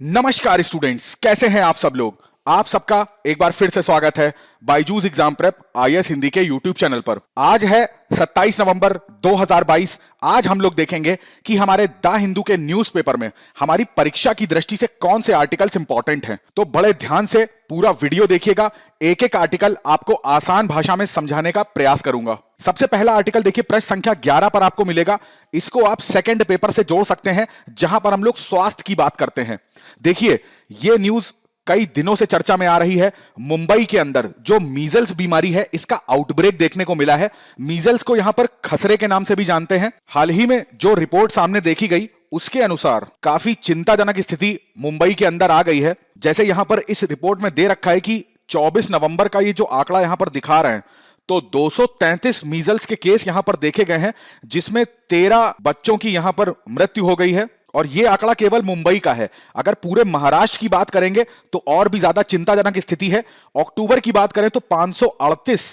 नमस्कार स्टूडेंट्स, कैसे हैं आप सब लोग। आप सबका एक बार फिर से स्वागत है Byju's exam prep IAS Hindi के यूट्यूब चैनल पर। आज है 27 नवंबर 2022। आज हम लोग देखेंगे कि हमारे द हिंदू के न्यूज़पेपर में हमारी परीक्षा की दृष्टि से कौन से आर्टिकल्स इंपॉर्टेंट हैं। तो बड़े ध्यान से पूरा वीडियो देखिएगा, एक एक आर्टिकल आपको आसान भाषा में समझाने का प्रयास करूंगा। सबसे पहला आर्टिकल देखिए, पृष्ठ संख्या 11 पर आपको मिलेगा। इसको आप सेकंड पेपर से जोड़ सकते हैं, जहां पर हम लोग स्वास्थ्य की बात करते हैं। देखिए, यह न्यूज कई दिनों से चर्चा में आ रही है। मुंबई के अंदर जो मीजल्स बीमारी है, इसका आउटब्रेक देखने को मिला है। मीजल्स को यहां पर खसरे के नाम से भी जानते हैं। हाल ही में जो रिपोर्ट सामने देखी गई, उसके अनुसार काफी चिंताजनक स्थिति मुंबई के अंदर आ गई है। जैसे यहां पर इस रिपोर्ट में दे रखा है कि 24 नवंबर का ये जो आंकड़ा यहां पर दिखा रहे हैं, तो 233 मीजल्स के केस यहां पर देखे गए हैं, जिसमें 13 बच्चों की यहां पर मृत्यु हो गई है। और यह आंकड़ा केवल मुंबई का है। अगर पूरे महाराष्ट्र की बात करेंगे तो और भी ज्यादा चिंताजनक स्थिति है। अक्टूबर की बात करें तो 538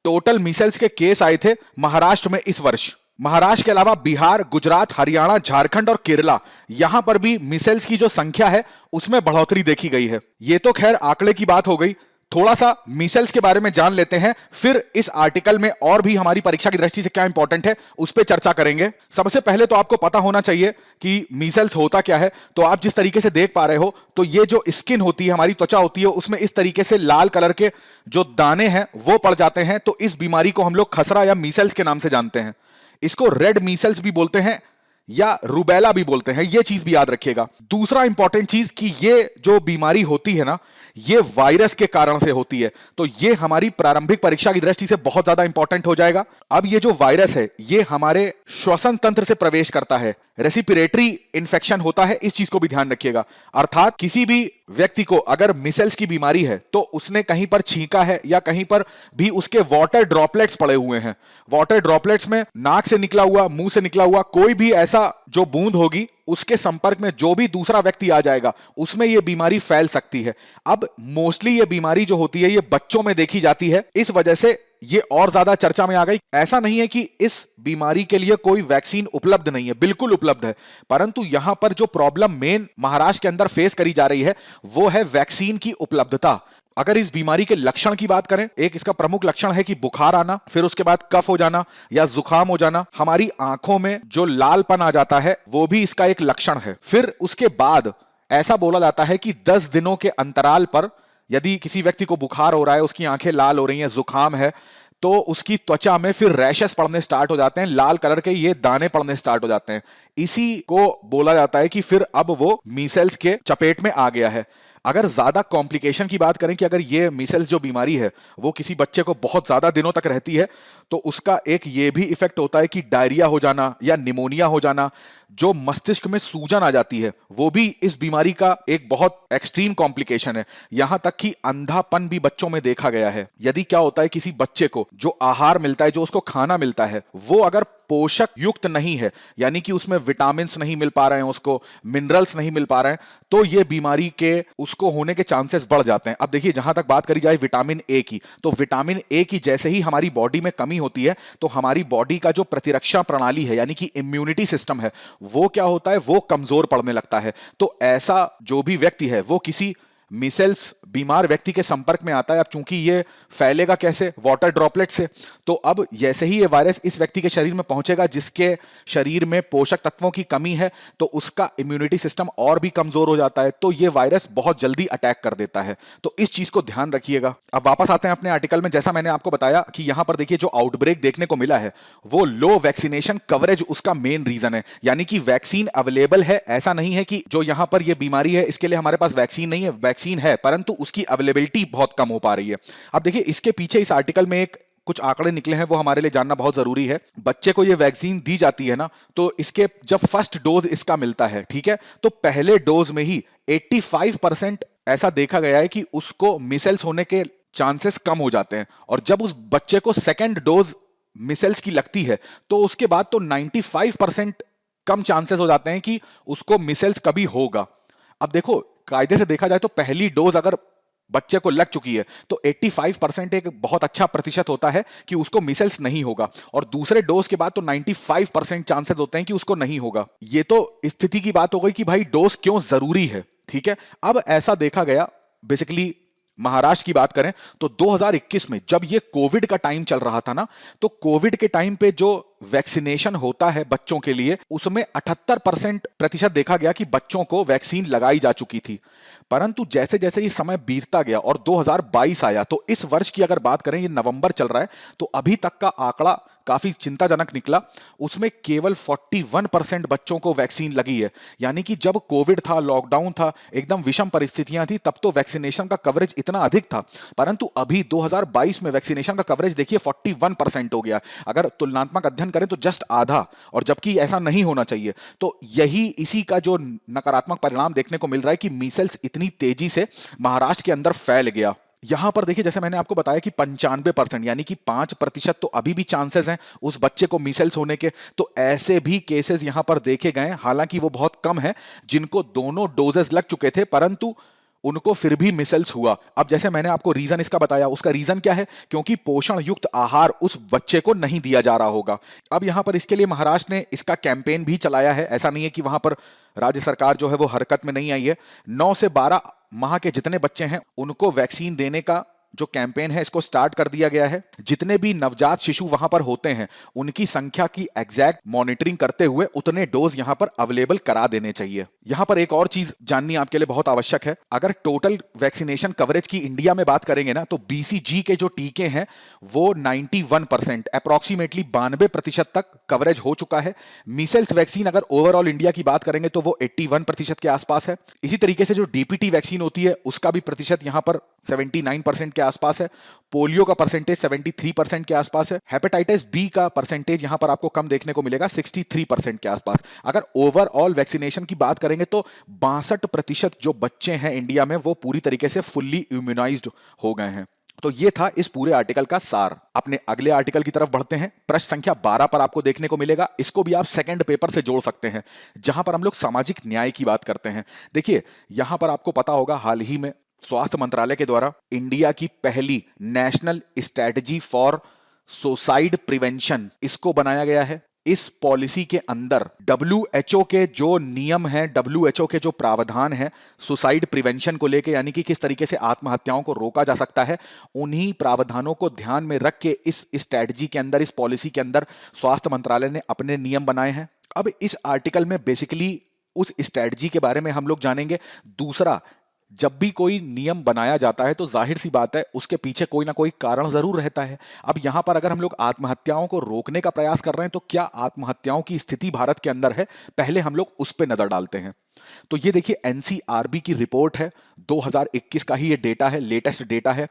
टोटल मीजल्स के केस आए थे महाराष्ट्र में इस वर्ष। महाराष्ट्र के अलावा बिहार, गुजरात, हरियाणा, झारखंड और केरला, यहां पर भी मीजल्स की जो संख्या है उसमें बढ़ोतरी देखी गई है। यह तो खैर आंकड़े की बात हो गई। थोड़ा सा मीजल्स के बारे में जान लेते हैं, फिर इस आर्टिकल में और भी हमारी परीक्षा की दृष्टि से क्या इंपॉर्टेंट है उस पर चर्चा करेंगे। सबसे पहले तो आपको पता होना चाहिए कि मीजल्स होता क्या है। तो आप जिस तरीके से देख पा रहे हो, तो ये जो स्किन होती है, हमारी त्वचा होती है, उसमें इस तरीके से लाल कलर के जो दाने हैं वो पड़ जाते हैं। तो इस बीमारी को हम लोग खसरा या मीजल्स के नाम से जानते हैं। इसको रेड मीजल्स भी बोलते हैं या रूबेला भी बोलते हैं, यह चीज भी याद रखिएगा। दूसरा इंपॉर्टेंट चीज कि ये जो बीमारी होती है ना, ये वायरस के कारण से होती है। तो ये हमारी प्रारंभिक परीक्षा की दृष्टि से बहुत ज्यादा इंपॉर्टेंट हो जाएगा। अब ये जो वायरस है, ये हमारे श्वसन तंत्र से प्रवेश करता है, रेस्पिरेटरी इंफेक्शन होता है, इस चीज को भी ध्यान रखिएगा। अर्थात किसी भी व्यक्ति को अगर मीजल्स की बीमारी है तो उसने कहीं पर छींका है या कहीं पर भी उसके वाटर ड्रॉपलेट्स पड़े हुए हैं। वाटर ड्रॉपलेट्स में नाक से निकला हुआ, मुंह से निकला हुआ कोई भी ऐसा जो बूंद होगी, उसके संपर्क में जो भी दूसरा व्यक्ति आ जाएगा, उसमें यह बीमारी फैल सकती है। अब मोस्टली यह बीमारी जो होती है ये बच्चों में देखी जाती है, इस वजह से ये और ज्यादा चर्चा में आ गई। ऐसा नहीं है कि इस बीमारी के लिए कोई वैक्सीन उपलब्ध नहीं है, बिल्कुल उपलब्ध है। परंतु यहां पर जो प्रॉब्लम मेन महाराष्ट्र के अंदर फेस करी जा रही है वो है वैक्सीन की उपलब्धता। अगर इस बीमारी के लक्षण की बात करें, एक इसका प्रमुख लक्षण है कि बुखार आना, फिर उसके बाद कफ हो जाना या जुकाम हो जाना। हमारी आंखों में जो लालपन आ जाता है वो भी इसका एक लक्षण है। फिर उसके बाद ऐसा बोला जाता है कि 10 दिनों के अंतराल पर यदि किसी व्यक्ति को बुखार हो रहा है, उसकी आंखें लाल हो रही हैं, जुकाम है, तो उसकी त्वचा में फिर रैशेस पड़ने स्टार्ट हो जाते हैं, लाल कलर के ये दाने पड़ने स्टार्ट हो जाते हैं। इसी को बोला जाता है कि फिर अब वो मीजल्स के चपेट में आ गया है। अगर ज्यादा कॉम्प्लिकेशन की बात करें कि अगर ये मीजल्स जो बीमारी है वो किसी बच्चे को बहुत ज्यादा दिनों तक रहती है, तो उसका एक ये भी इफेक्ट होता है कि डायरिया हो जाना या निमोनिया हो जाना, जो मस्तिष्क में सूजन आ जाती है, वो भी इस बीमारी का एक बहुत एक्सट्रीम कॉम्प्लिकेशन है। यहां तक कि अंधापन भी बच्चों में देखा गया है। यदि क्या होता है, किसी बच्चे को जो आहार मिलता है, जो उसको खाना मिलता है, वो अगर पोषक युक्त नहीं है, यानी कि उसमें विटामिन नहीं मिल पा रहे हैं, उसको मिनरल्स नहीं मिल पा रहे हैं, तो ये बीमारी के उसको होने के चांसेस बढ़ जाते हैं। अब देखिए, जहां तक बात करी जाए विटामिन ए की, तो विटामिन ए की जैसे ही हमारी बॉडी में कमी होती है, तो हमारी बॉडी का जो प्रतिरक्षा प्रणाली है, यानी कि इम्यूनिटी सिस्टम है, वो क्या होता है, वो कमजोर पड़ने लगता है। तो ऐसा जो भी व्यक्ति है वो किसी मीजल्स बीमार व्यक्ति के संपर्क में आता है। अब चूंकि ये फैलेगा कैसे, वाटर ड्रॉपलेट से, तो अब जैसे ही ये वायरस इस व्यक्ति के शरीर में पहुंचेगा जिसके शरीर में पोषक तत्वों की कमी है, तो उसका इम्यूनिटी सिस्टम और भी कमजोर हो जाता है, तो ये वायरस बहुत जल्दी अटैक कर देता है। तो इस चीज को ध्यान रखिएगा। अब वापस आते हैं अपने आर्टिकल में। जैसा मैंने आपको बताया कि यहां पर देखिए जो आउटब्रेक देखने को मिला है वो लो वैक्सीनेशन कवरेज उसका मेन रीजन है। यानी कि वैक्सीन अवेलेबल है, ऐसा नहीं है कि जो यहां पर ये बीमारी है इसके लिए हमारे पास वैक्सीन नहीं है, वैक्सीन है, परंतु उसकी अवेलेबिलिटी बहुत कम हो पा रही है। अब देखिए, इसके पीछे इस आर्टिकल में एक कुछ आंकड़े निकले हैं, वो हमारे लिए जानना बहुत जरूरी है। बच्चे को ये वैक्सीन दी जाती है ना, तो इसके जब फर्स्ट डोज इसका मिलता है, ठीक है, तो पहले डोज में ही 85% ऐसा देखा गया है कि उसको मीजल्स होने के चांसेस कम हो जाते हैं। और जब उस बच्चे को सेकेंड डोज मीजल्स की लगती है, तो उसके बाद तो 95% कम चांसेस हो जाते हैं कि उसको मीजल्स कभी होगा। अब देखो, कायदे से देखा जाए तो पहली डोज अगर बच्चे को लग चुकी है तो 85% एक बहुत अच्छा प्रतिशत होता है कि उसको मीजल्स नहीं होगा, और दूसरे डोज के बाद तो 95% चांसेस होते हैं कि उसको नहीं होगा। ये तो स्थिति की बात हो गई कि भाई डोज क्यों जरूरी है। ठीक है। अब ऐसा देखा गया, बेसिकली महाराष्ट्र की बात करें तो 2021 में जब ये कोविड का टाइम चल रहा था ना, तो कोविड के टाइम पे जो वैक्सीनेशन होता है बच्चों के लिए, उसमें 78% देखा गया कि बच्चों को वैक्सीन लगाई जा चुकी थी। परंतु जैसे जैसे ये समय बीतता गया और 2022 आया, तो इस वर्ष की अगर बात करें, ये नवंबर चल रहा है, तो अभी तक का आंकड़ा काफी चिंताजनक निकला। उसमें केवल 41% बच्चों को वैक्सीन लगी है। यानी कि जब कोविड था, लॉकडाउन था, एकदम विषम परिस्थितियां थी, तब तो वैक्सीनेशन का कवरेज इतना अधिक था। परंतु अभी 2022 में वैक्सीनेशन का कवरेज देखिए 41% हो गया। अगर तुलनात्मक अध्ययन करें तो जस्ट आधा, और जबकि ऐसा नहीं होना चाहिए। तो यही इसी का जो नकारात्मक परिणाम देखने को मिल रहा है कि मीसल्स इतनी तेजी से महाराष्ट्र के अंदर फैल गया। यहां पर देखिए, जैसे मैंने आपको बताया कि 95% यानी कि 5% तो अभी भी चांसेस हैं उस बच्चे को मीसल्स होने के। तो ऐसे भी केसेस यहां पर देखे गए, हालांकि वो बहुत कम है जिनको दोनों डोजेस लग चुके थे, परंतु उनको फिर भी मिसल्स हुआ। अब जैसे मैंने आपको रीजन इसका बताया, उसका रीजन क्या है? क्योंकि पोषण युक्त आहार उस बच्चे को नहीं दिया जा रहा होगा। अब यहां पर इसके लिए महाराष्ट्र ने इसका कैंपेन भी चलाया है। ऐसा नहीं है कि वहां पर राज्य सरकार जो है वो हरकत में नहीं आई है। 9 से 12 माह के जितने बच्चे हैं उनको वैक्सीन देने का जो कैंपेन है, इसको स्टार्ट कर दिया गया है। जितने भी नवजात शिशु वहां पर होते हैं, उनकी संख्या की एग्जैक्ट मॉनिटरिंग करते हुए उतने डोज यहां पर अवेलेबल करा देने चाहिए। यहां पर एक और चीज जाननी आपके लिए बहुत आवश्यक है। अगर टोटल वैक्सीनेशन कवरेज की इंडिया में बात करेंगे ना, तो बीसीजी के जो टीके हैं वो 91%, अप्रोक्सीमेटली 92% तक कवरेज हो चुका है। मीसल्स वैक्सीन अगर ओवरऑल इंडिया की बात करेंगे तो वो 81% के आसपास है। इसी तरीके से जो डीपीटी वैक्सीन होती है, उसका भी प्रतिशत यहां पर 79% के आसपास है। पोलियो का परसेंटेज 73% के आसपास है। हेपेटाइटिस बी का परसेंटेज यहां पर आपको कम देखने को मिलेगा, 63% के आसपास। अगर ओवरऑल वैक्सीनेशन की बात करेंगे तो 62% जो बच्चे हैं इंडिया में वो पूरी तरीके से फुल्ली इम्यूनाइज्ड हो गए हैं। तो ये था इस पूरे आर्टिकल का सार। अपने अगले आर्टिकल की तरफ बढ़ते हैं। प्रश्न संख्या 12 पर आपको देखने को मिलेगा, इसको भी आप सेकंड पेपर से जोड़ सकते हैं, जहां पर हम लोग सामाजिक न्याय की बात करते हैं। देखिए, यहां पर आपको पता होगा, हाल ही में स्वास्थ्य मंत्रालय के द्वारा इंडिया की पहली national strategy for suicide prevention इसको बनाया गया है। इस पॉलिसी के अंदर डब्ल्यूएचओ के जो नियम हैं, डब्ल्यूएचओ के जो प्रावधान हैं सुसाइड प्रिवेंशन को लेके, यानी कि किस तरीके से आत्महत्याओं को रोका जा सकता है, उन्हीं प्रावधानों को ध्यान में रख के इस स्ट्रेटजी के अंदर, इस पॉलिसी के अंदर स्वास्थ्य मंत्रालय ने अपने नियम बनाए हैं। अब इस आर्टिकल में बेसिकली उस स्ट्रेटजी के बारे में हम लोग जानेंगे। दूसरा, जब भी कोई नियम बनाया जाता है तो जाहिर सी बात है उसके पीछे कोई ना कोई कारण जरूर रहता है। अब यहां पर अगर हम लोग आत्महत्याओं को रोकने का प्रयास कर रहे हैं तो क्या आत्महत्याओं की स्थिति भारत के अंदर है, पहले हम लोग उस पर नजर डालते हैं। तो ये देखिए, एनसीआरबी की रिपोर्ट है, 2021 का ही ये डेटा है, लेटेस्ट डेटा है।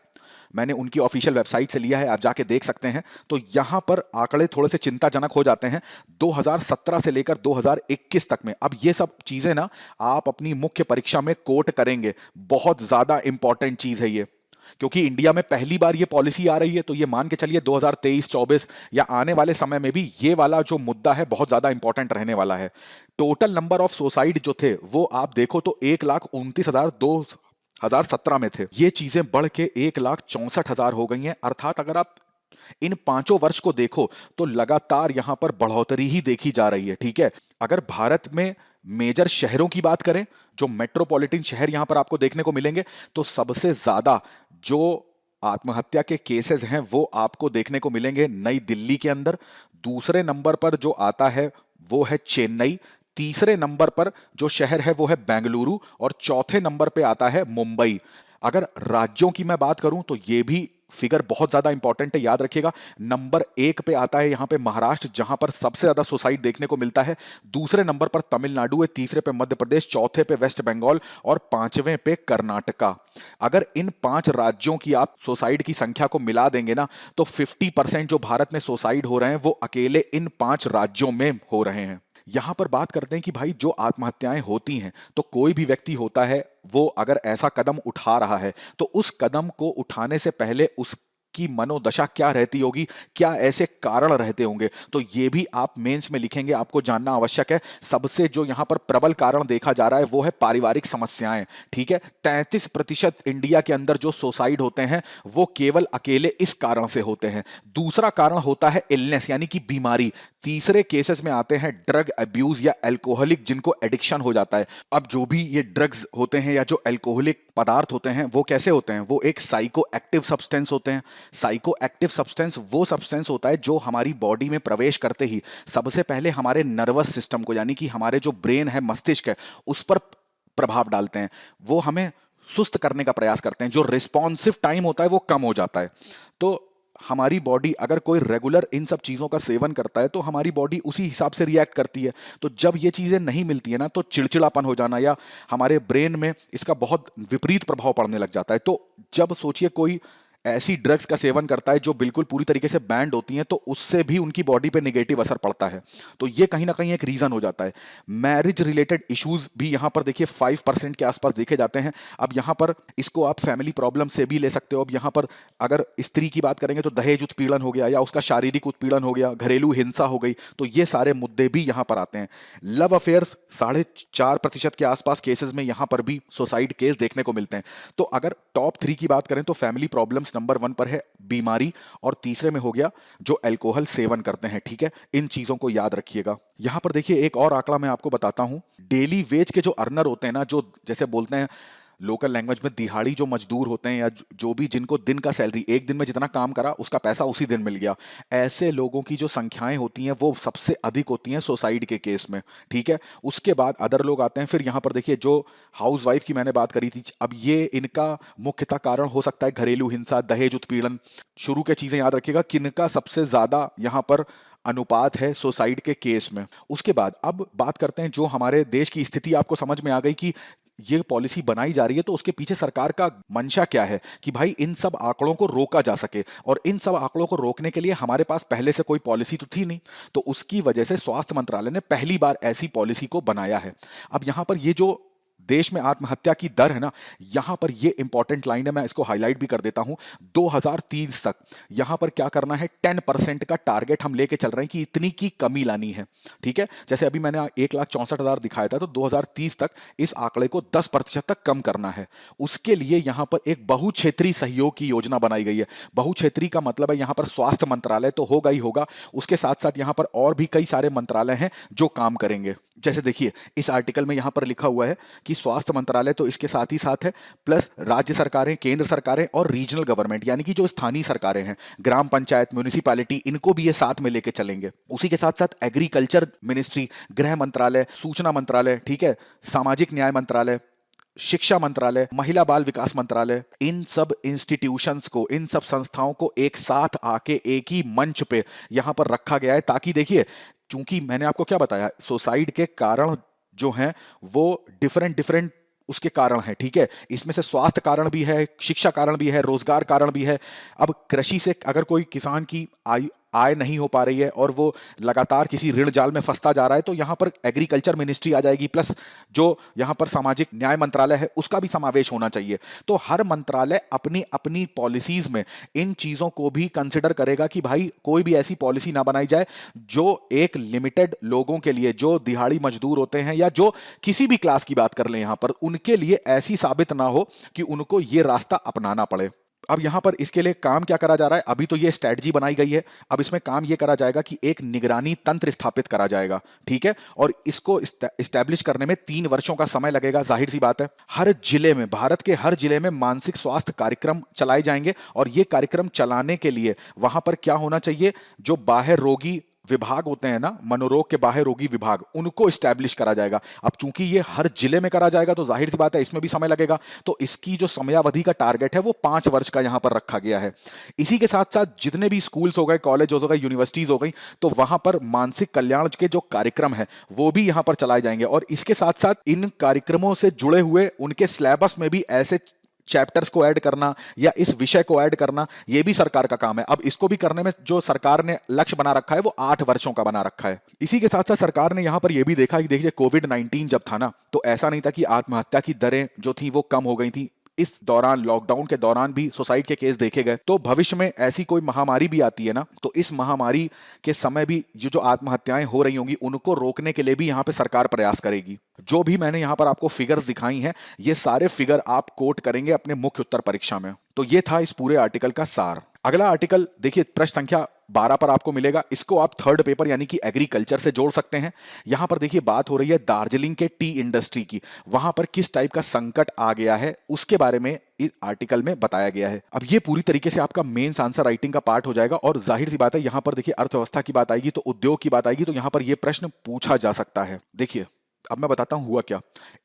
मैंने उनकी ऑफिशियल वेबसाइट से लिया है, आप जाके देख सकते हैं। तो यहां पर आंकड़े थोड़े से चिंताजनक हो जाते हैं। 2017 से लेकर 2021 तक में, अब ये सब चीजें ना आप अपनी मुख्य परीक्षा में कोट करेंगे, बहुत ज्यादा इंपॉर्टेंट चीज है ये। क्योंकि इंडिया में पहली बार ये पॉलिसी आ रही है, तो ये मान के चलिए 2023-24 या आने वाले समय में भी ये वाला जो मुद्दा है बहुत ज्यादा इंपॉर्टेंट रहने वाला है। टोटल नंबर ऑफ सुसाइड जो थे वो आप देखो तो 1,29,017 में थे। ये चीजें बढ़ के 1,64,000 हो गई हैं। अर्थात अगर आप इन 5 वर्ष को देखो तो लगातार यहां पर बढ़ोतरी ही देखी जा रही है। ठीक है, अगर भारत में मेजर शहरों की बात करें, जो मेट्रोपॉलिटन शहर यहां पर आपको देखने को मिलेंगे, तो सबसे ज्यादा जो आत्महत्या के केसेस हैं वो आपको देखने को मिलेंगे नई दिल्ली के अंदर। दूसरे नंबर पर जो आता है वो है चेन्नई। तीसरे नंबर पर जो शहर है वो है बेंगलुरु, और चौथे नंबर पे आता है मुंबई। अगर राज्यों की मैं बात करूं तो ये भी फिगर बहुत ज्यादा इंपॉर्टेंट है, याद रखिएगा। नंबर 1 पे आता है यहां पे महाराष्ट्र, जहां पर सबसे ज्यादा सुसाइड देखने को मिलता है। दूसरे नंबर पर तमिलनाडु है, तीसरे पे मध्य प्रदेश, चौथे पे वेस्ट बंगाल और पांचवें पे कर्नाटका। अगर इन 5 राज्यों की आप सुसाइड की संख्या को मिला देंगे ना, तो 50% जो भारत में सुसाइड हो रहे हैं वो अकेले इन 5 राज्यों में हो रहे हैं। यहां पर बात करते हैं कि भाई जो आत्महत्याएं होती हैं, तो कोई भी व्यक्ति होता है वो अगर ऐसा कदम उठा रहा है तो उस कदम को उठाने से पहले उस की मनोदशा क्या रहती होगी, क्या ऐसे कारण रहते होंगे, तो ये भी आप मेंस में लिखेंगे, आपको जानना आवश्यक है। सबसे जो यहां पर प्रबल कारण देखा जा रहा है वो है पारिवारिक समस्याएं। ठीक है, 33% इंडिया के अंदर जो सुसाइड होते हैं वो केवल अकेले इस कारण से होते हैं। दूसरा कारण होता है इलनेस यानी कि बीमारी। तीसरे केसेस में आते हैं ड्रग अब्यूज या अल्कोहलिक, जिनको एडिक्शन हो जाता है। अब जो भी ये ड्रग्स होते हैं या जो अल्कोहलिक पदार्थ होते हैं वो कैसे होते हैं, वो एक साइको एक्टिव सब्सटेंस होते हैं। साइको एक्टिव सब्सटेंस वो सब्सटेंस होता है जो हमारी बॉडी में प्रवेश करते ही सबसे पहले हमारे नर्वस सिस्टम को, यानी कि हमारे जो ब्रेन है, मस्तिष्क है, उस पर प्रभाव डालते हैं। वो हमें सुस्त करने का प्रयास करते हैं, जो रिस्पॉन्सिव टाइम होता है वो कम हो जाता है। तो हमारी बॉडी अगर कोई रेगुलर इन सब चीज़ों का सेवन करता है तो हमारी बॉडी उसी हिसाब से रिएक्ट करती है। तो जब ये चीज़ें नहीं मिलती है ना, तो चिड़चिड़ापन हो जाना या हमारे ब्रेन में इसका बहुत विपरीत प्रभाव पड़ने लग जाता है। तो जब सोचिए कोई ऐसी ड्रग्स का सेवन करता है जो बिल्कुल पूरी तरीके से बैंड होती हैं, तो उससे भी उनकी बॉडी पे नेगेटिव असर पड़ता है। तो ये कहीं ना कहीं एक रीजन हो जाता है। मैरिज रिलेटेड इश्यूज भी यहाँ पर देखिए 5% के आसपास देखे जाते हैं। अब यहाँ पर इसको आप फैमिली प्रॉब्लम से भी ले सकते हो। अब यहाँ पर अगर स्त्री की बात करेंगे तो दहेज उत्पीड़न हो गया या उसका शारीरिक उत्पीड़न हो गया, घरेलू हिंसा हो गई, तो ये सारे मुद्दे भी यहाँ पर आते हैं। लव अफेयर्स 4.5% के आसपास केसेस में यहाँ पर भी सुसाइड केस देखने को मिलते हैं। तो अगर टॉप 3 की बात करें तो फैमिली प्रॉब्लम्स नंबर 1 पर है, बीमारी, और तीसरे में हो गया जो अल्कोहल सेवन करते हैं। ठीक है, इन चीजों को याद रखिएगा। यहां पर देखिए एक और आंकड़ा मैं आपको बताता हूं। डेली वेज के जो अर्नर होते हैं ना, जो जैसे बोलते हैं लोकल लैंग्वेज में दिहाड़ी जो मजदूर होते हैं या जो भी जिनको दिन का सैलरी, एक दिन में जितना काम करा उसका पैसा उसी दिन मिल गया, ऐसे लोगों की जो संख्याएं होती हैं वो सबसे अधिक होती हैं सुसाइड के केस में। ठीक है, उसके बाद अदर लोग आते हैं। फिर यहां पर देखिए जो हाउस वाइफ की मैंने बात करी थी, अब ये इनका मुख्यतः कारण हो सकता है घरेलू हिंसा, दहेज उत्पीड़न। शुरू के चीजें याद रखिएगा, किनका सबसे ज्यादा यहां पर अनुपात है सुसाइड के केस में। उसके बाद अब बात करते हैं जो हमारे देश की स्थिति आपको समझ में आ गई कि ये पॉलिसी बनाई जा रही है, तो उसके पीछे सरकार का मंशा क्या है कि भाई इन सब आंकड़ों को रोका जा सके। और इन सब आंकड़ों को रोकने के लिए हमारे पास पहले से कोई पॉलिसी तो थी नहीं, तो उसकी वजह से स्वास्थ्य मंत्रालय ने पहली बार ऐसी पॉलिसी को बनाया है। अब यहां पर ये जो देश में आत्महत्या की दर है ना, यहां पर ये इंपॉर्टेंट लाइन है, मैं इसको हाईलाइट भी कर देता हूं। 2030 तक यहां पर क्या करना है, 10% का टारगेट हम लेके चल रहे हैं कि इतनी की कमी लानी है। ठीक है, जैसे अभी मैंने 1,64,000 दिखाया था, तो 2030 तक इस आंकड़े को 10% तक कम करना है। उसके लिए यहां पर एक बहुक्षेत्रीय सहयोग की योजना बनाई गई है। बहुक्षेत्रीय का मतलब है यहां पर स्वास्थ्य मंत्रालय तो होगा ही होगा, उसके साथ साथ यहां पर और भी कई सारे मंत्रालय हैं जो काम करेंगे। जैसे देखिए इस आर्टिकल में यहां पर लिखा हुआ है कि स्वास्थ्य मंत्रालय तो इसके साथ ही साथ है, प्लस राज्य सरकारें, केंद्र सरकारें और रीजनल गवर्नमेंट यानी कि जो स्थानीय सरकारें हैं, ग्राम पंचायत, म्युनिसिपैलिटी, इनको भी ये साथ में लेके चलेंगे। उसी के साथ साथ एग्रीकल्चर मिनिस्ट्री, गृह मंत्रालय, सूचना मंत्रालय, ठीक है, सामाजिक न्याय मंत्रालय, शिक्षा मंत्रालय, महिला बाल विकास मंत्रालय, इन सब इंस्टीट्यूशंस को, इन सब संस्थाओं को एक साथ आके एक ही मंच पे यहां पर रखा गया है, ताकि देखिए चूंकि मैंने आपको क्या बताया, सुसाइड के कारण जो हैं वो डिफरेंट डिफरेंट उसके कारण है। ठीक है, इसमें से स्वास्थ्य कारण भी है, शिक्षा कारण भी है, रोजगार कारण भी है। अब कृषि से अगर कोई किसान की आय नहीं हो पा रही है और वो लगातार किसी ऋण जाल में फंसता जा रहा है, तो यहां पर एग्रीकल्चर मिनिस्ट्री आ जाएगी, प्लस जो यहां पर सामाजिक न्याय मंत्रालय है उसका भी समावेश होना चाहिए। तो हर मंत्रालय अपनी अपनी पॉलिसीज में इन चीजों को भी कंसिडर करेगा कि भाई कोई भी ऐसी पॉलिसी ना बनाई जाए जो एक लिमिटेड लोगों के लिए, जो दिहाड़ी मजदूर होते हैं या जो किसी भी क्लास की बात कर लें यहां पर, उनके लिए ऐसी साबित ना हो कि उनको ये रास्ता अपनाना पड़े। अब यहां पर इसके लिए काम क्या करा जा रहा है, अभी तो ये स्ट्रेटजी बनाई गई है, अब इसमें काम ये करा जाएगा कि एक निगरानी तंत्र स्थापित करा जाएगा। ठीक है, और इसको इस्टेब्लिश करने में 3 वर्षों का समय लगेगा। जाहिर सी बात है, हर जिले में, भारत के हर जिले में मानसिक स्वास्थ्य कार्यक्रम चलाए जाएंगे, और ये कार्यक्रम चलाने के लिए वहां पर क्या होना चाहिए, जो बाह्य रोगी विभाग होते हैं ना, मनोरोग के बाह्य रोगी विभाग, उनको स्टैब्लिश करा जाएगा। अब चूंकि ये हर जिले में करा जाएगा तो जाहिर सी बात है इसमें भी समय लगेगा, तो इसकी जो समयावधि का टारगेट है वो 5 वर्ष का यहां पर रखा गया है। इसी के साथ साथ जितने भी स्कूल्स हो गए, कॉलेज हो गए, यूनिवर्सिटीज हो गई, तो वहां पर मानसिक कल्याण के जो कार्यक्रम है वो भी यहां पर चलाए जाएंगे। और इसके साथ साथ इन कार्यक्रमों से जुड़े हुए उनके सिलेबस में भी ऐसे चैप्टर्स को ऐड करना या इस विषय को ऐड करना, यह भी सरकार का काम है। अब इसको भी करने में जो सरकार ने लक्ष्य बना रखा है वो 8 वर्षों का बना रखा है। इसी के साथ साथ सरकार ने यहां पर यह भी देखा कि देखिए कोविड-19 जब था ना, तो ऐसा नहीं था कि आत्महत्या की दरें जो थी वो कम हो गई थी, इस दौरान, लॉकडाउन के दौरान भी सुसाइड के केस देखे गए। तो भविष्य में ऐसी कोई महामारी भी आती है ना, तो इस महामारी के समय भी ये जो आत्महत्याएं हो रही होंगी उनको रोकने के लिए भी यहाँ पे सरकार प्रयास करेगी। जो भी मैंने यहाँ पर आपको फिगर्स दिखाई हैं, ये सारे फिगर आप कोट करेंगे अपने मुख्य उत्तर परीक्षा में। तो ये था इस पूरे आर्टिकल का सार। अगला आर्टिकल देखिए, प्रश्न संख्या 12 पर आपको मिलेगा। इसको आप थर्ड पेपर यानी कि एग्रीकल्चर से जोड़ सकते हैं। यहां पर देखिए बात हो रही है दार्जिलिंग के टी इंडस्ट्री की। वहां पर किस टाइप का संकट आ गया है उसके बारे में इस आर्टिकल में बताया गया है। अब ये पूरी तरीके से आपका मेंस आंसर राइटिंग का पार्ट हो जाएगा और जाहिर सी बात है यहां पर देखिए अर्थव्यवस्था की बात आएगी तो उद्योग की बात आएगी, तो यहां पर यह प्रश्न पूछा जा सकता है। देखिए अब मैं बताता हूं हुआ क्या।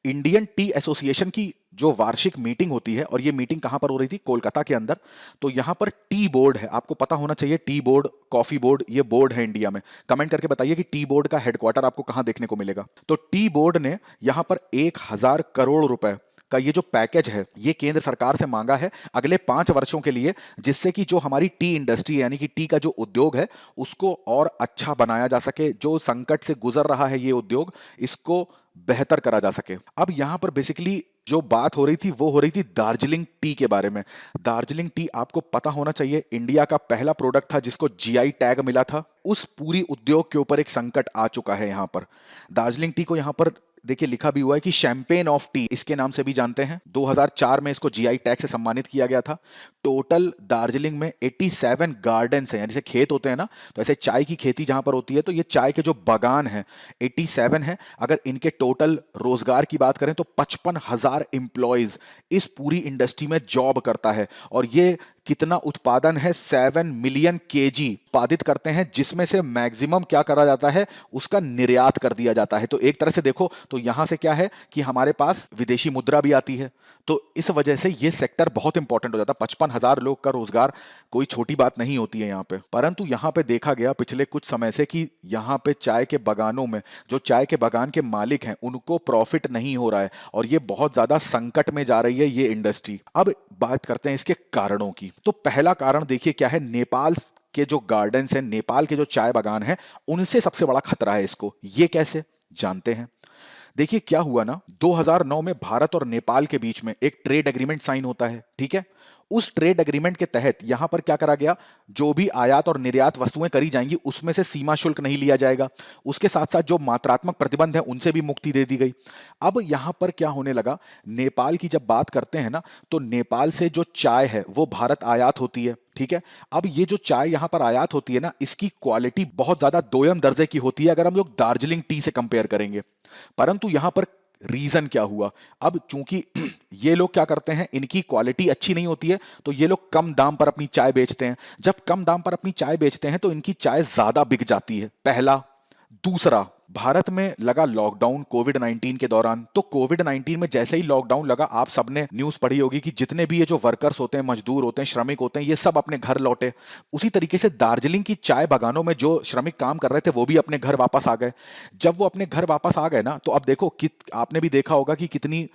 इंडियन टी एसोसिएशन की जो वार्षिक मीटिंग होती है, और ये मीटिंग कहां पर हो रही थी, कोलकाता के अंदर। तो यहां पर टी बोर्ड है, आपको पता होना चाहिए टी बोर्ड, कॉफी बोर्ड, ये बोर्ड है इंडिया में। कमेंट करके बताइए कि टी बोर्ड का हेडक्वार्टर आपको कहां देखने को मिलेगा। तो टी बोर्ड ने यहां पर 1000 करोड़ रुपए का ये जो पैकेज है ये केंद्र सरकार से मांगा है अगले 5 वर्षों के लिए, जिससे कि जो हमारी टी इंडस्ट्री यानी कि टी का जो उद्योग है उसको और अच्छा बनाया जा सके। जो संकट से गुजर रहा है ये उद्योग, इसको बेहतर करा जा सके। अब यहां पर बेसिकली जो बात हो रही थी वो हो रही थी दार्जिलिंग टी के बारे में। दार्जिलिंग टी आपको पता होना चाहिए इंडिया का पहला प्रोडक्ट था जिसको जीआई टैग मिला था। उस पूरी उद्योग के ऊपर एक संकट आ चुका है यहां पर। दार्जिलिंग टी को यहां पर देखिए लिखा भी हुआ है कि शैंपेन ऑफ टी इसके नाम से भी जानते हैं। 2004 में इसको जीआई टैग से सम्मानित किया गया था। टोटल दार्जिलिंग में 87 गार्डन्स हैं, जैसे खेत होते हैं ना, तो ऐसे चाय की खेती जहां पर होती है तो ये चाय के जो बागान हैं 87 हैं। अगर इनके टोटल रोजगार की बात करें तो 55,000 एम्प्लॉयज इस पूरी इंडस्ट्री में जॉब करता है। और ये कितना उत्पादन है, 7 मिलियन केजी उत्पादित करते हैं, जिसमें से मैक्सिमम क्या करा जाता है, उसका निर्यात कर दिया जाता है। तो एक तरह से देखो तो यहां से क्या है कि हमारे पास विदेशी मुद्रा भी आती है। तो इस वजह से ये सेक्टर बहुत इंपॉर्टेंट हो जाता है। 55,000 लोग का रोजगार कोई छोटी बात नहीं होती है यहाँ पे। परंतु यहाँ पे देखा गया पिछले कुछ समय से कि यहाँ पे चाय के बागानों में जो चाय के बागान के मालिक हैं उनको प्रॉफिट नहीं हो रहा है और ये बहुत ज्यादा संकट में जा रही है ये इंडस्ट्री। अब बात करते हैं इसके कारणों की। तो पहला कारण देखिए क्या है, नेपाल के जो गार्डन्स हैं, नेपाल के जो चाय बागान हैं, उनसे सबसे बड़ा खतरा है इसको। ये कैसे जानते हैं। देखिए क्या हुआ ना, 2009 में भारत और नेपाल के बीच में एक ट्रेड एग्रीमेंट साइन होता है, ठीक है। उस ट्रेड एग्रीमेंट के तहत यहां पर क्या करा गया, जो भी आयात और निर्यात वस्तुएं करी जाएंगी उसमें से सीमा शुल्क नहीं लिया जाएगा। उसके साथ साथ जो मात्रात्मक प्रतिबंध है उनसे भी मुक्ति दे दी गई। अब यहां पर क्या होने लगा, नेपाल की जब बात करते हैं ना तो नेपाल से जो चाय है वो भारत आयात होती है, ठीक है। अब ये जो चाय यहां पर आयात होती है ना, इसकी क्वालिटी बहुत ज्यादा दोयम दर्जे की होती है अगर हम लोग दार्जिलिंग टी से कंपेयर करेंगे। परंतु यहां पर रीजन क्या हुआ, अब चूंकि ये लोग क्या करते हैं, इनकी क्वालिटी अच्छी नहीं होती है तो ये लोग कम दाम पर अपनी चाय बेचते हैं। जब कम दाम पर अपनी चाय बेचते हैं तो इनकी चाय ज्यादा बिक जाती है, पहला। दूसरा, भारत में लगा लॉकडाउन कोविड-19 के दौरान। तो कोविड-19 में जैसे ही लॉकडाउन लगा, आप सबने न्यूज पढ़ी होगी कि जितने भी ये जो वर्कर्स होते हैं, मजदूर होते हैं, श्रमिक होते हैं, ये सब अपने घर लौटे। उसी तरीके से दार्जिलिंग की चाय बागानों में जो श्रमिक काम कर रहे थे वो भी अपने घर वापस आ गए। जब वो अपने घर वापस आ गए ना, तो अब देखो कि आपने भी देखा होगा कि कितनी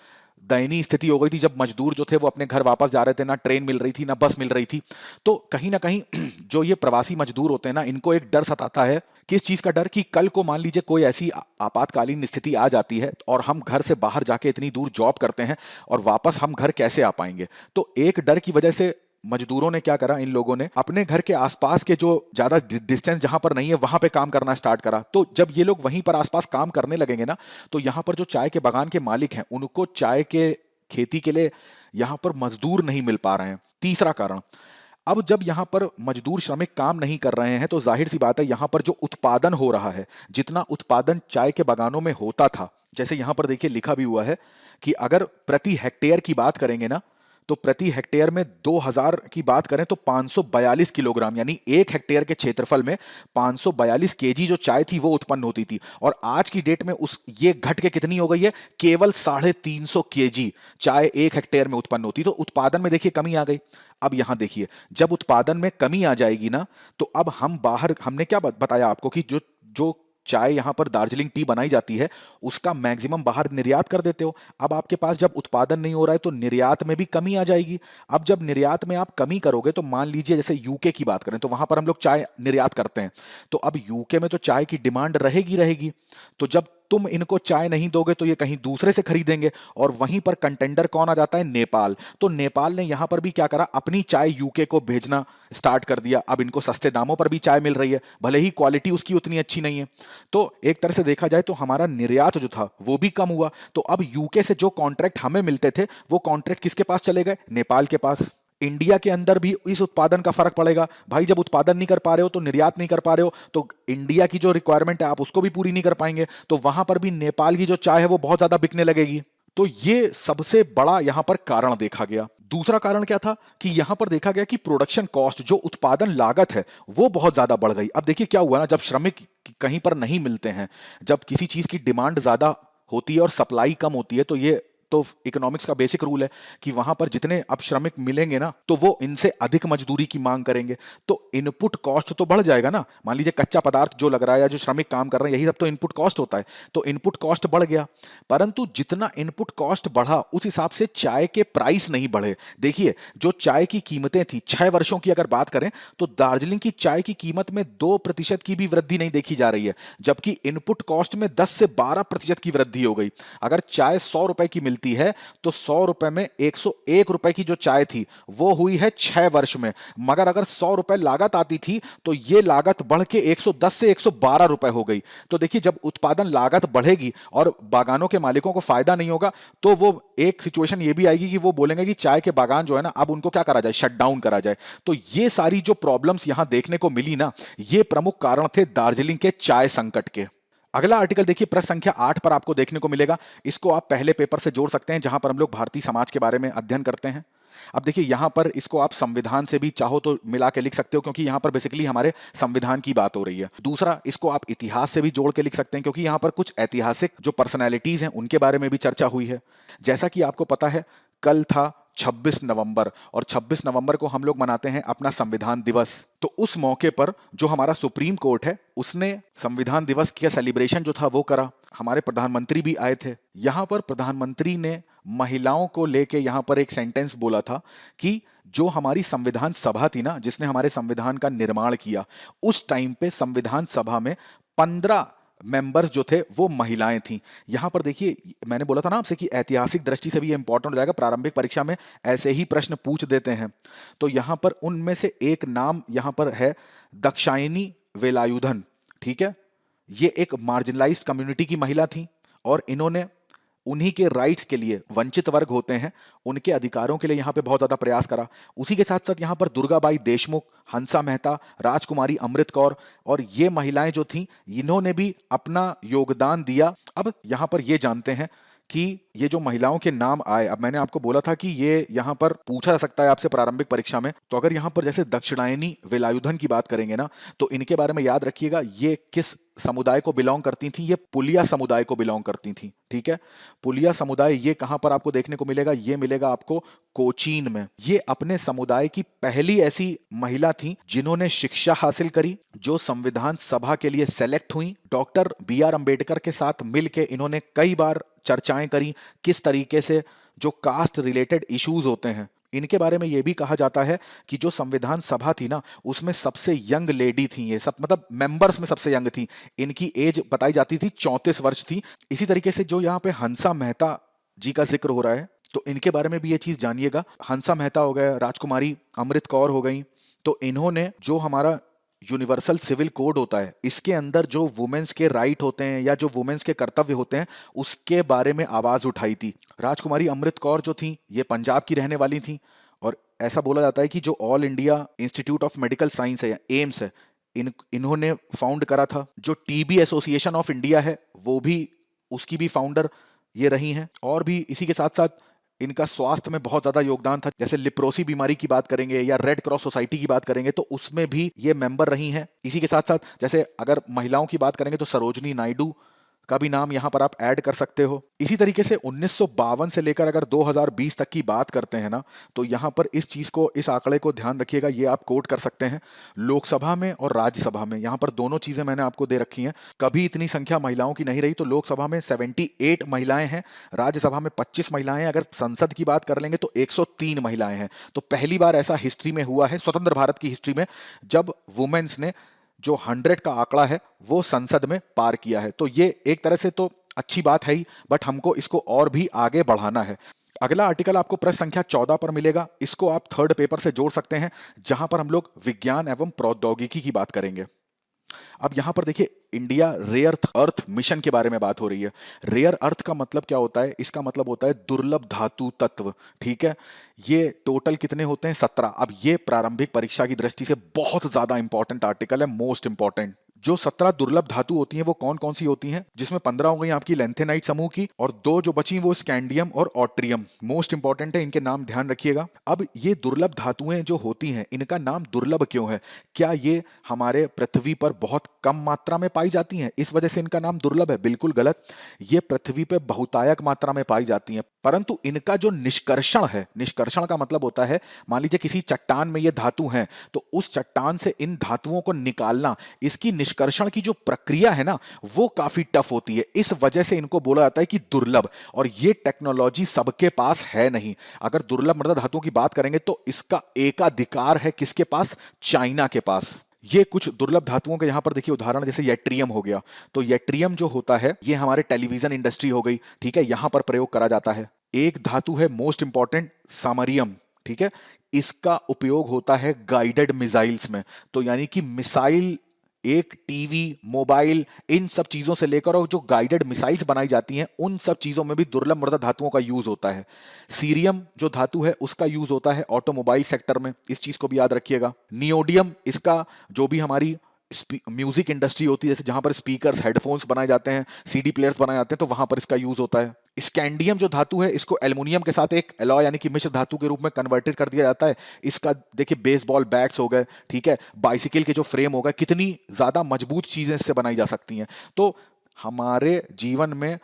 दयनीय स्थिति हो गई थी जब मजदूर जो थे वो अपने घर वापस जा रहे थे, ना ट्रेन मिल रही थी ना बस मिल रही थी। तो कहीं ना कहीं जो ये प्रवासी मजदूर होते हैं ना, इनको एक डर सताता है। किस चीज का डर, कि कल को मान लीजिए कोई ऐसी आपातकालीन स्थिति आ जाती है और हम घर से बाहर जाके इतनी दूर जॉब करते हैं और वापस हम घर कैसे आ पाएंगे। तो एक डर की वजह से मजदूरों ने क्या करा, इन लोगों ने अपने घर के आसपास के जो ज्यादा डिस्टेंस जहां पर नहीं है वहां पे काम करना स्टार्ट करा। तो जब ये लोग वहीं पर आसपास काम करने लगेंगे ना, तो यहां पर जो चाय के बागान के मालिक हैं उनको चाय के खेती के लिए यहां पर मजदूर नहीं मिल पा रहे हैं। तीसरा कारण, अब जब यहां पर मजदूर श्रमिक काम नहीं कर रहे हैं तो जाहिर सी बात है यहां पर जो उत्पादन हो रहा है, जितना उत्पादन चाय के बागानों में होता था, जैसे यहां पर देखिए लिखा भी हुआ है कि अगर प्रति हेक्टेयर की बात करेंगे ना, तो प्रति हेक्टेयर में 2000 की बात करें तो 542 किलोग्राम, यानी 1 हेक्टेयर के क्षेत्रफल में 542 केजी जो चाय थी वो उत्पन्न होती थी। और आज की डेट में उस ये घट के कितनी हो गई है, केवल 350 केजी चाय 1 हेक्टेयर में उत्पन्न होती। तो उत्पादन में देखिए कमी आ गई। अब यहां देखिए, जब उत्पादन में कमी आ जाएगी ना, तो अब हम बाहर, हमने क्या बताया आपको कि जो जो चाय यहां पर दार्जिलिंग टी बनाई जाती है उसका मैक्सिमम बाहर निर्यात कर देते हो। अब आपके पास जब उत्पादन नहीं हो रहा है तो निर्यात में भी कमी आ जाएगी। अब जब निर्यात में आप कमी करोगे तो मान लीजिए जैसे यूके की बात करें तो वहां पर हम लोग चाय निर्यात करते हैं, तो अब यूके में तो चाय की डिमांड रहेगी रहेगी। तो जब तुम इनको चाय नहीं दोगे तो ये कहीं दूसरे से खरीदेंगे। और वहीं पर कंटेंडर कौन आ जाता है? नेपाल। तो नेपाल ने यहां पर भी क्या करा, अपनी चाय यूके को भेजना स्टार्ट कर दिया। अब इनको सस्ते दामों पर भी चाय मिल रही है, भले ही क्वालिटी उसकी उतनी अच्छी नहीं है। तो एक तरह से देखा जाए तो हमारा निर्यात जो था वो भी कम हुआ। तो अब यूके से जो कॉन्ट्रैक्ट हमें मिलते थे वो कॉन्ट्रैक्ट किसके पास चले गए? नेपाल के पास। इंडिया के अंदर भी इस उत्पादन का फर्क पड़ेगा भाई। जब उत्पादन नहीं कर पा रहे हो तो निर्यात नहीं कर पा रहे हो, तो इंडिया की जो रिक्वायरमेंट है आप उसको भी पूरी नहीं कर पाएंगे, तो वहां पर भी नेपाल की जो चाय है वो बहुत ज्यादा बिकने लगेगी। तो ये सबसे बड़ा यहां पर कारण देखा गया। दूसरा कारण क्या था कि यहां पर देखा गया कि प्रोडक्शन कॉस्ट, जो उत्पादन लागत है, वो बहुत ज्यादा बढ़ गई। अब देखिए क्या हुआ ना, जब श्रमिक कहीं पर नहीं मिलते हैं, जब किसी चीज की डिमांड ज्यादा होती है और सप्लाई कम होती है, तो ये तो इकोनॉमिक्स का बेसिक रूल है कि वहां पर जितने अब श्रमिक मिलेंगे ना, तो वो इनसे अधिक मजदूरी की मांग करेंगे, तो इनपुट कॉस्ट तो बढ़ जाएगा ना। मान लीजिए कच्चा पदार्थ जो लग रहा है या जो श्रमिक काम कर रहे हैं, यही सब तो इनपुट कॉस्ट होता है, तो इनपुट कॉस्ट बढ़ गया। परंतु जितना इनपुट कॉस्ट बढ़ा उस हिसाब से चाय के प्राइस नहीं बढ़े। देखिए जो चाय की कीमतें थी 6 वर्षों की अगर बात करें तो दार्जिलिंग की चाय की कीमत में 2% की भी वृद्धि नहीं देखी जा रही है, जबकि इनपुट कॉस्ट में 10 से 12% की वृद्धि हो गई। अगर चाय 100 रुपए की मिलती है तो 100 रुपए में 101 रुपए की जो चाय थी वो हुई है 6 वर्ष में। मगर अगर 100 रुपए लागत आती थी तो ये लागत बढ़ के 110 से 112 रुपए हो गई। तो देखिए जब उत्पादन लागत बढ़ेगी और बागानों के मालिकों को फायदा नहीं होगा, तो वो एक सिचुएशन ये भी आएगी कि वो बोलेंगे कि चाय के बागान जो है ना, अब उनको क्या करा जाए, शट डाउन करा जाए। तो ये सारी जो प्रॉब्लम्स यहां देखने को मिली ना, ये प्रमुख कारण थे दार्जिलिंग के चाय संकट के। अगला आर्टिकल देखिए, प्रश्न संख्या 8 पर आपको देखने को मिलेगा। इसको आप पहले पेपर से जोड़ सकते हैं जहां पर हम लोग भारतीय समाज के बारे में अध्ययन करते हैं। अब देखिए यहां पर इसको आप संविधान से भी चाहो तो मिला के लिख सकते हो, क्योंकि यहां पर बेसिकली हमारे संविधान की बात हो रही है। दूसरा, इसको आप इतिहास से भी जोड़ के लिख सकते हैं, क्योंकि यहां पर कुछ ऐतिहासिक जो पर्सनैलिटीज हैं उनके बारे में भी चर्चा हुई है। जैसा कि आपको पता है कल था 26 नवंबर, और 26 नवंबर को हम लोग मनाते हैं अपना संविधान दिवस। तो उस मौके पर जो हमारा सुप्रीम कोर्ट है उसने संविधान दिवस का सेलिब्रेशन जो था वो करा। हमारे प्रधानमंत्री भी आए थे। यहां पर प्रधानमंत्री ने महिलाओं को लेके यहां पर एक सेंटेंस बोला था कि जो हमारी संविधान सभा थी ना, जिसने हमारे संविधान का निर्माण किया, उस टाइम पे संविधान सभा में 15 मेंबर्स जो थे वो महिलाएं थीं। यहां पर देखिए मैंने बोला था ना आपसे कि ऐतिहासिक दृष्टि से भी ये इंपॉर्टेंट हो जाएगा, प्रारंभिक परीक्षा में ऐसे ही प्रश्न पूछ देते हैं। तो यहां पर उनमें से एक नाम यहां पर है दाक्षायणी वेलायुधन। ठीक है, ये एक मार्जिनलाइज्ड कम्युनिटी की महिला थी और इन्होंने उन्हीं के राइट्स के लिए, वंचित वर्ग होते हैं उनके अधिकारों के लिए यहां पे बहुत ज्यादा प्रयास करा। उसी के साथ साथ यहां पर दुर्गाबाई देशमुख, हंसा मेहता, राजकुमारी अमृत कौर और ये महिलाएं जो थीं, इन्होंने भी अपना योगदान दिया। अब यहां पर ये जानते हैं कि ये जो महिलाओं के नाम आए, अब मैंने आपको बोला था कि ये यहां पर पूछा जा सकता है आपसे प्रारंभिक परीक्षा में, तो अगर यहां पर जैसे दक्षिणायनी वेलायुधन की बात करेंगे ना, तो इनके बारे में याद रखिएगा ये किस समुदाय को बिलोंग करती थी, ये पुलिया समुदाय को बिलोंग करती थी। ठीक है, पुलिया समुदाय ये कहां पर आपको देखने को मिलेगा, ये मिलेगा आपको कोचीन में। ये अपने समुदाय की पहली ऐसी महिला थी जिन्होंने शिक्षा हासिल करी, जो संविधान सभा के लिए सेलेक्ट हुई। डॉक्टर BR अंबेडकर के साथ मिलके इन्होंने कई बार चर्चाएं करी किस तरीके से जो कास्ट रिलेटेड इश्यूज होते हैं, इनके बारे में यह भी कहा जाता है कि जो संविधान सभा थी ना, उसमें सबसे यंग लेडी थी ये सब, मतलब मेंबर्स में सबसे यंग थी। इनकी एज बताई जाती थी 34 वर्ष थी। इसी तरीके से जो यहाँ पे हंसा मेहता जी का जिक्र हो रहा है, तो इनके बारे में भी ये चीज जानिएगा। हंसा मेहता हो गए, राजकुमारी अमृत कौर हो गई, तो इन्होंने जो हमारा यूनिवर्सल सिविल कोड होता है, इसके अंदर जो वुमेन्स के राइट होते हैं या जो वुमेन्स के कर्तव्य होते हैं, उसके बारे में आवाज उठाई थी। राजकुमारी अमृत कौर जो थी ये पंजाब की रहने वाली थी, और ऐसा बोला जाता है कि जो all India institute of medical science है या एम्स है, इन्होंने फाउंड करा था। जो TB एसोसिएशन ऑफ इंडिया है वो भी, उसकी भी फाउंडर ये रही हैं। और भी इसी के साथ साथ इनका स्वास्थ्य में बहुत ज्यादा योगदान था। जैसे लिप्रोसी बीमारी की बात करेंगे या रेड क्रॉस सोसाइटी की बात करेंगे तो उसमें भी ये मेंबर रही हैं। इसी के साथ साथ जैसे अगर महिलाओं की बात करेंगे तो सरोजनी नायडू का भी नाम यहां पर आप ऐड कर सकते हो। इसी तरीके से 1952 से लेकर अगर 2020 तक की बात करते हैं ना, तो यहां पर इस चीज को, इस आंकड़े को ध्यान रखिएगा, ये आप कोट कर सकते हैं। लोकसभा में और राज्यसभा में यहां पर दोनों चीजें मैंने आपको दे रखी हैं। कभी इतनी संख्या महिलाओं की नहीं रही। तो लोकसभा में 78 महिलाएं हैं, राज्यसभा में 25 महिलाएं हैं, अगर संसद की बात कर लेंगे तो 103 महिलाएं हैं। तो पहली बार ऐसा हिस्ट्री में हुआ है, स्वतंत्र भारत की हिस्ट्री में, जब वुमेन्स ने जो 100 का आंकड़ा है वो संसद में पार किया है। तो ये एक तरह से तो अच्छी बात है ही, बट हमको इसको और भी आगे बढ़ाना है। अगला आर्टिकल आपको प्रश्न संख्या 14 पर मिलेगा। इसको आप थर्ड पेपर से जोड़ सकते हैं, जहां पर हम लोग विज्ञान एवं प्रौद्योगिकी की बात करेंगे। अब यहां पर देखिए, इंडिया रेयर अर्थ मिशन के बारे में बात हो रही है। रेयर अर्थ का मतलब क्या होता है? इसका मतलब होता है दुर्लभ धातु तत्व। ठीक है, ये टोटल कितने होते हैं? 17। अब ये प्रारंभिक परीक्षा की दृष्टि से बहुत ज्यादा इंपॉर्टेंट आर्टिकल है, मोस्ट इंपॉर्टेंट। जो 17 दुर्लभ धातु होती हैं वो कौन कौन सी होती हैं? जिसमें 15 हो गई आपकी लेंथेनाइट समूह की, और 2 जो बची वो स्कैंडियम और ऑट्रियम। मोस्ट इंपॉर्टेंट है, इनके नाम ध्यान रखिएगा। अब ये दुर्लभ धातुएं जो होती हैं, इनका नाम दुर्लभ क्यों है? क्या ये हमारे पृथ्वी पर बहुत कम मात्रा में पाई जाती हैं, इस वजह से इनका नाम दुर्लभ है? बिल्कुल गलत। ये पृथ्वी पर बहुतायक मात्रा में पाई जाती हैं, परंतु इनका जो निष्कर्षण है, निष्कर्षण का मतलब होता है, मान लीजिए किसी चट्टान में ये धातु है, तो उस चट्टान से इन धातुओं को निकालना, इसकी निष्कर्षण की जो प्रक्रिया है ना, वो काफी टफ होती है। इस वजह से इनको बोला जाता है कि दुर्लभ, और ये टेक्नोलॉजी सबके पास है नहीं। अगर दुर्लभ मृदा धातुओं की बात करेंगे तो इसका एकाधिकार है किसके पास? चाइना के पास। ये कुछ दुर्लभ धातुओं के यहां पर देखिए उदाहरण, जैसे येट्रियम हो गया। तो येट्रियम जो होता है, ये हमारे टेलीविजन इंडस्ट्री हो गई, ठीक है, यहां पर प्रयोग करा जाता है। एक धातु है मोस्ट इंपॉर्टेंट, सामरियम। ठीक है, इसका उपयोग होता है गाइडेड मिसाइल्स में। तो यानी कि मिसाइल, एक टीवी, मोबाइल, इन सब चीजों से लेकर और जो गाइडेड मिसाइल्स बनाई जाती हैं, उन सब चीजों में भी दुर्लभ मृदा धातुओं का यूज होता है। सीरियम जो धातु है उसका यूज होता है ऑटोमोबाइल सेक्टर में, इस चीज को भी याद रखिएगा। नियोडियम, इसका जो भी हमारी म्यूजिक इंडस्ट्री होती है, जैसे जहां पर स्पीकर्स, हेडफोन्स बनाए जाते हैं, सीडी प्लेयर्स बनाए जाते हैं, तो वहां पर इसका यूज होता है। स्कैंडियम जो धातु है, इसको एल्युमिनियम के साथ एक एलॉय यानी कि मिश्र धातु के रूप में कन्वर्टेड कर दिया जाता है। इसका देखिए बेसबॉल बैट्स हो गए, ठीक है, बाइसिकल के जो फ्रेम हो गए, कितनी ज्यादा मजबूत चीजें इससे बनाई जा सकती हैं। तो हमारे जीवन में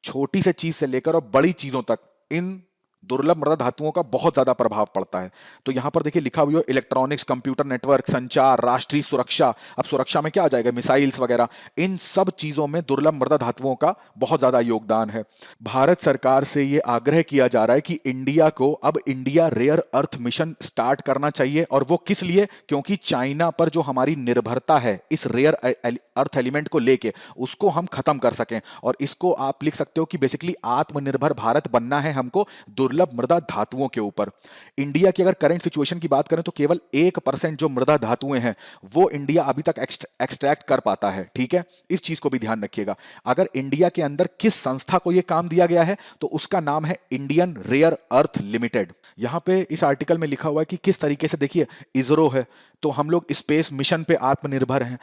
छोटी से चीज से लेकर और बड़ी चीजों तक इन दुर्लभ मृदा धातुओं का बहुत ज्यादा प्रभाव पड़ता है। तो यहां पर देखिए लिखा हुआ है इलेक्ट्रॉनिक्स, कंप्यूटर नेटवर्क, संचार, राष्ट्रीय सुरक्षा। अब सुरक्षा में क्या आ जाएगा? मिसाइल्स वगैरह, इन सब चीजों में दुर्लभ मृदा धातुओं का बहुत ज्यादा योगदान है। भारत सरकार से यह आग्रह किया जा रहा है कि इंडिया को अब India rare earth mission start करना चाहिए। और वो किस लिए? क्योंकि चाइना पर जो हमारी निर्भरता है इस रेयर अर्थ एलिमेंट को लेके, उसको हम खत्म कर सकें। और इसको आप लिख सकते हो कि बेसिकली आत्मनिर्भर भारत बनना है हमको दुर्लभ मृदा धातुओं के ऊपर। इंडिया की अगर करंट सिचुएशन की बात करें तो केवल 1% जो मृदा धातुएं हैं वो इंडिया अभी तक एक्सट्रैक्ट कर पाता है। ठीक है, इस चीज को भी ध्यान रखिएगा। अगर इंडिया के अंदर किस संस्था को यह काम दिया गया है तो उसका नाम है इंडियन रेयर अर्थ लिमिटेड। यहां पे इस आर्टिकल में लिखा हुआ है कि किस तरीके से, देखिए इसरो है, तो हम लोग स्पेस मिशन पे आत्मनिर्भर हैं।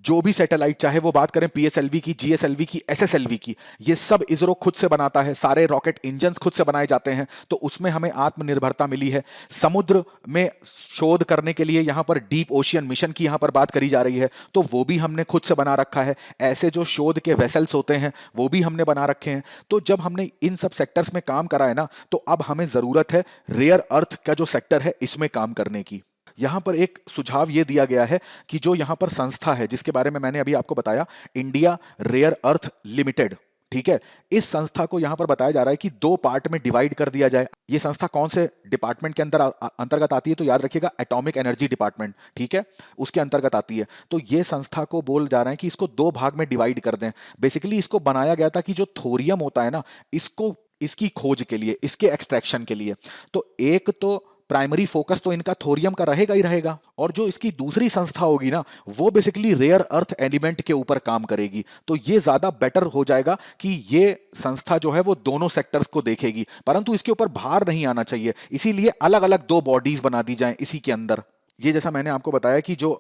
जो भी सैटेलाइट, चाहे वो बात करें पीएसएलवी की, जीएसएलवी की, एसएसएलवी की, ये सब इसरो खुद से बनाता है। सारे रॉकेट इंजन्स खुद से बनाए जाते हैं, तो उसमें हमें आत्मनिर्भरता मिली है। समुद्र में शोध करने के लिए यहां पर डीप ओशियन मिशन की यहां पर बात करी जा रही है, तो वो भी हमने खुद से बना रखा है। ऐसे जो शोध के वेसल्स होते हैं वो भी हमने बना रखे हैं। तो जब हमने इन सब सेक्टर्स में काम करा है ना, तो अब हमें जरूरत है रेयर अर्थ का जो सेक्टर है इसमें काम करने की। यहां पर एक सुझाव यह दिया गया है कि जो यहां पर संस्था है जिसके बारे में मैंने अभी आपको बताया, इंडिया रेयर अर्थ लिमिटेड, ठीक है, इस संस्था को यहां पर बताया जा रहा है कि 2 पार्ट में डिवाइड कर दिया जाए। यह संस्था कौन से डिपार्टमेंट के अंतर्गत आती है? तो याद रखिएगा एटॉमिक एनर्जी डिपार्टमेंट, ठीक है, उसके अंतर्गत आती है। तो यह संस्था को बोल जा रहे हैं कि इसको 2 भाग में डिवाइड कर दें। बेसिकली इसको बनाया गया था कि जो थोरियम होता है ना, इसको, इसकी खोज के लिए, इसके एक्सट्रैक्शन के लिए। तो एक तो प्राइमरी फोकस तो इनका थोरियम का रहेगा ही रहेगा, और जो इसकी दूसरी संस्था होगी ना, वो बेसिकली रेयर अर्थ एलिमेंट के ऊपर काम करेगी। तो ये ज्यादा बेटर हो जाएगा कि ये संस्था जो है वो दोनों सेक्टर्स को देखेगी, परंतु इसके ऊपर भार नहीं आना चाहिए, इसीलिए अलग अलग 2 बॉडीज बना दी जाएं इसी के अंदर। ये जैसा मैंने आपको बताया कि जो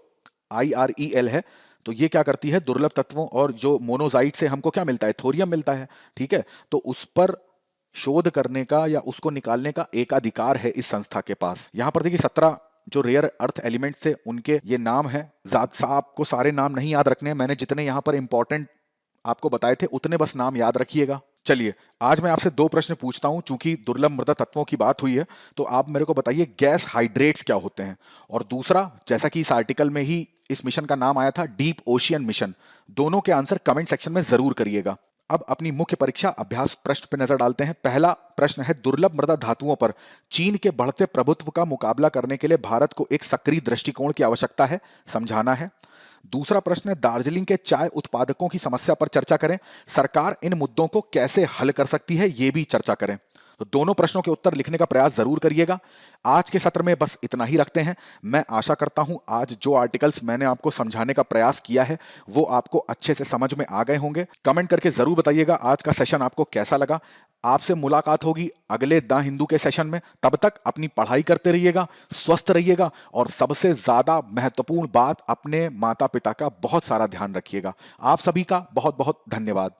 IREL है, तो ये क्या करती है? दुर्लभ तत्वों और जो मोनोजाइट से हमको क्या मिलता है? थोरियम मिलता है, ठीक है। तो उस पर शोध करने का या उसको निकालने का एकाधिकार है इस संस्था के पास। यहां पर देखिए 17 जो रेयर अर्थ एलिमेंट्स थे उनके ये नाम है। आपको सारे नाम नहीं याद रखने हैं, मैंने जितने यहां पर इंपॉर्टेंट आपको बताए थे उतने बस नाम याद रखिएगा। चलिए आज मैं आपसे 2 प्रश्न पूछता हूं, चूंकि दुर्लभ मृदा तत्वों की बात हुई है तो आप मेरे को बताइए गैस हाइड्रेट्स क्या होते हैं। और दूसरा, जैसा कि इस आर्टिकल में ही इस मिशन का नाम आया था डीप ओशियन मिशन, दोनों के आंसर कमेंट सेक्शन में जरूर करिएगा। अब अपनी मुख्य परीक्षा अभ्यास प्रश्न पर नजर डालते हैं। पहला प्रश्न है, दुर्लभ मृदा धातुओं पर चीन के बढ़ते प्रभुत्व का मुकाबला करने के लिए भारत को एक सक्रिय दृष्टिकोण की आवश्यकता है, समझाना है। दूसरा प्रश्न है, दार्जिलिंग के चाय उत्पादकों की समस्या पर चर्चा करें। सरकार इन मुद्दों को कैसे हल कर सकती है, ये भी चर्चा करें। तो दोनों प्रश्नों के उत्तर लिखने का प्रयास जरूर करिएगा। आज के सत्र में बस इतना ही रखते हैं। मैं आशा करता हूं आज जो आर्टिकल्स मैंने आपको समझाने का प्रयास किया है वो आपको अच्छे से समझ में आ गए होंगे। कमेंट करके जरूर बताइएगा आज का सेशन आपको कैसा लगा। आपसे मुलाकात होगी अगले द हिंदू के सेशन में। तब तक अपनी पढ़ाई करते रहिएगा, स्वस्थ रहिएगा और सबसे ज्यादा महत्वपूर्ण बात, अपने माता पिता का बहुत सारा ध्यान रखिएगा। आप सभी का बहुत बहुत धन्यवाद।